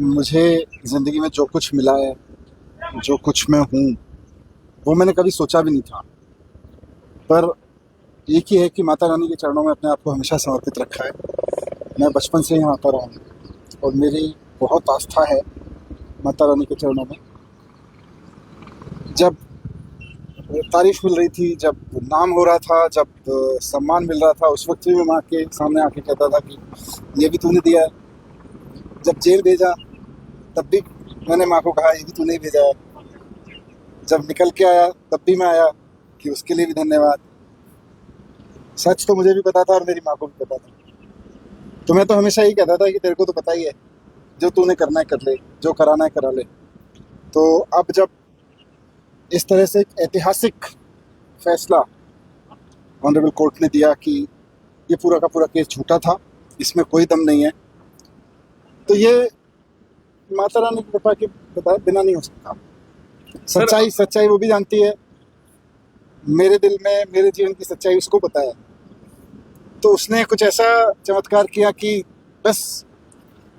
मुझे ज़िंदगी में जो कुछ मिला है, जो कुछ मैं हूँ, वो मैंने कभी सोचा भी नहीं था। पर एक ही है कि माता रानी के चरणों में अपने आप को हमेशा समर्पित रखा है। मैं बचपन से यहाँ आता रहा हूँ और मेरी बहुत आस्था है माता रानी के चरणों में। जब तारीफ़ मिल रही थी, जब नाम हो रहा था, जब सम्मान मिल रहा था, उस वक्त भी मैं माँ के सामने आके कहता था कि ये भी तूने दिया है। जब जेल भेजा तब भी मैंने माँ को कहा ये भी तूने ही भेजा है। जब निकल के आया तब भी मैं आया कि उसके लिए भी धन्यवाद। सच तो मुझे भी पता था और मेरी माँ को भी पता था। तो मैं तो हमेशा यही कहता था कि तेरे को तो पता ही है, जो तूने करना है कर ले, जो कराना है करा ले। तो अब जब इस तरह से एक ऐतिहासिक फैसला ऑनरेबल कोर्ट ने दिया कि ये पूरा का पूरा केस झूठा था, इसमें कोई दम नहीं है, तो ये माता रानी की कृपा के बताए बिना नहीं हो सकता। सच्चाई वो भी जानती है। मेरे दिल में मेरे जीवन की सच्चाई उसको पता है। तो उसने कुछ ऐसा चमत्कार किया कि बस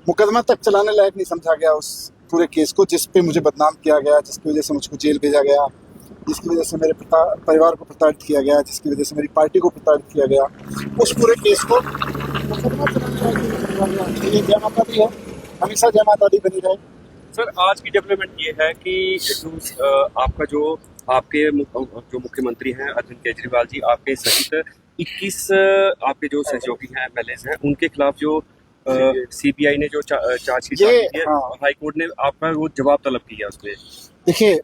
मुकदमा तक चलाने लायक नहीं समझा गया उस पूरे केस को, जिस पे मुझे बदनाम किया गया, जिसकी वजह से मुझको जेल भेजा गया, जिसकी वजह से मेरे परिवार को प्रताड़ित किया गया, जिसकी वजह से मेरी पार्टी को प्रताड़ित किया गया। उस पूरे केस को मुकदमा चलाने लायक नहीं समझा गया। ये जय माता दी है, हमेशा जय माता दी बनी रहे। सर, आज की डेवलपमेंट ये है कि आपका जो जो मुख्यमंत्री हैं अरविंद केजरीवाल जी, आपके सहित 21 आपके जो सहयोगी हैं, एमएलएज हैं, उनके खिलाफ जो सीबीआई ने जो चार्जशीट दी है, हाई कोर्ट ने आपका वो जवाब तलब किया उसमें। देखिए,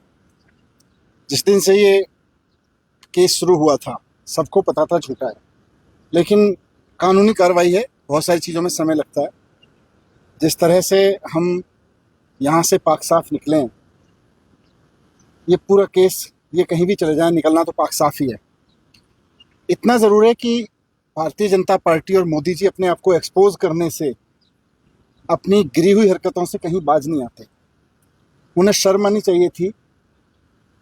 जिस दिन से ये केस शुरू हुआ था सबको पता था झूठा है, लेकिन कानूनी कार्रवाई है, बहुत सारी चीज़ों में समय लगता है। जिस तरह से हम यहाँ से पाक साफ निकले, ये पूरा केस ये कहीं भी चले जाए, निकलना तो पाक साफ ही है। इतना ज़रूर है कि भारतीय जनता पार्टी और मोदी जी अपने आप को एक्सपोज करने से, अपनी गिरी हुई हरकतों से कहीं बाज नहीं आते। उन्हें शर्म आनी चाहिए थी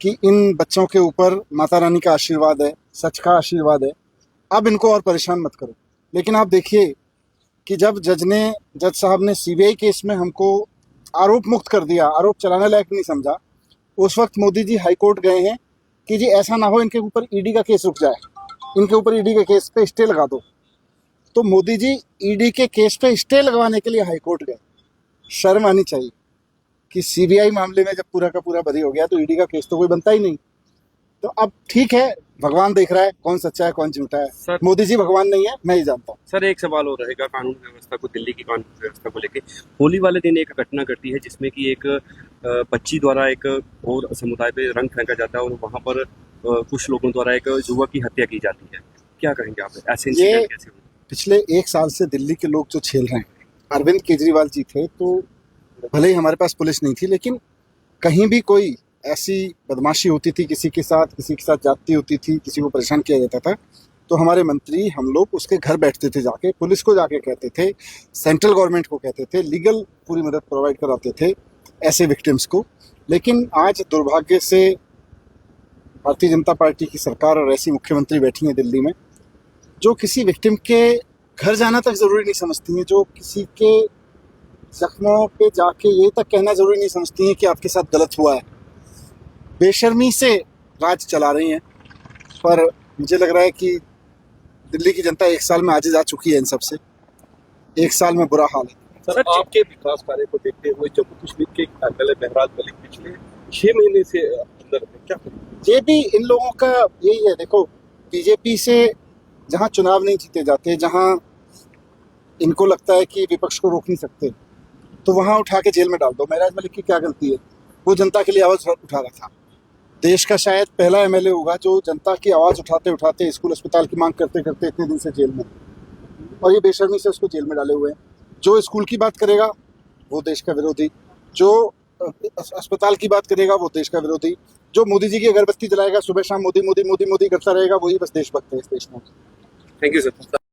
कि इन बच्चों के ऊपर माता रानी का आशीर्वाद है, सच का आशीर्वाद है, अब इनको और परेशान मत करो। लेकिन आप देखिए कि जब जज साहब ने सीबीआई केस में हमको आरोप मुक्त कर दिया, आरोप चलाने लायक नहीं समझा, उस वक्त मोदी जी हाई कोर्ट गए हैं कि जी ऐसा ना हो इनके ऊपर ईडी का केस रुक जाए, इनके ऊपर ईडी के केस पे स्टे लगा दो। तो मोदी जी ईडी के केस पे स्टे लगवाने के लिए हाई कोर्ट गए। शर्म आनी चाहिए कि सीबीआई मामले में जब पूरा का पूरा बरी हो गया तो ईडी का केस तो कोई बनता ही नहीं। तो अब ठीक है, भगवान देख रहा है कौन सच्चा है कौन झूठा है। सर, मोदी जी भगवान नहीं है, मैं ही जानता हूँ। सर, एक सवाल और रहेगा कानून व्यवस्था को, दिल्ली की कानून व्यवस्था को लेके। होली वाले दिन एक घटना घटती है जिसमें कि एक बच्ची द्वारा एक और समुदाय पे रंग फेंका जाता है और वहाँ पर कुछ लोगों द्वारा एक युवक की हत्या की जाती है। क्या कहेंगे आप, ऐसे इंसिडेंट कैसे हुए? पिछले 1 साल से दिल्ली के लोग जो झेल रहे हैं, अरविंद केजरीवाल जी थे तो भले ही हमारे पास पुलिस नहीं थी, लेकिन कहीं भी कोई ऐसी बदमाशी होती थी, किसी के साथ जाती होती थी, किसी को परेशान किया जाता था, तो हमारे मंत्री हम लोग उसके घर बैठते थे, जाके पुलिस को जाके कहते थे, सेंट्रल गवर्नमेंट को कहते थे, लीगल पूरी मदद प्रोवाइड कराते थे ऐसे विक्टिम्स को। लेकिन आज दुर्भाग्य से भारतीय जनता पार्टी की सरकार और ऐसी मुख्यमंत्री बैठी हैं दिल्ली में जो किसी विक्टिम के घर जाना तक ज़रूरी नहीं समझती हैं, जो किसी के जख्मों पे जाके ये तक कहना ज़रूरी नहीं समझती हैं कि आपके साथ गलत हुआ है। बेशर्मी से राज चला रही हैं। पर मुझे लग रहा है कि दिल्ली की जनता 1 साल में आजिज़ आ चुकी है इन सब से। 1 साल में बुरा हाल है। सर, आपके विकास कार्य को देखते हुए जम्मू कश्मीर के एमएलए बहराज मलिक पिछले 6 महीने से अंदर क्या करें? ये भी इन लोगों का यही है। देखो, बीजेपी से जहाँ चुनाव नहीं जीते जाते, जहाँ इनको लगता है कि विपक्ष को रोक नहीं सकते, तो वहाँ उठा के जेल में डाल दो। बहराज मलिक की क्या गलती है? वो जनता के लिए आवाज़ उठा रहा था। देश का शायद पहला एमएलए होगा जो जनता की आवाज़ उठाते उठाते स्कूल अस्पताल की मांग करते करते इतने दिन से जेल में, और ये बेशर्मी से उसको जेल में डाले हुए हैं। जो स्कूल की बात करेगा वो देश का विरोधी, जो अस्पताल की बात करेगा वो देश का विरोधी, जो मोदी जी की अगरबत्ती जलाएगा सुबह शाम मोदी मोदी मोदी मोदी करता रहेगा, वही बस देशभक्त है इस देश में। Thank you sir.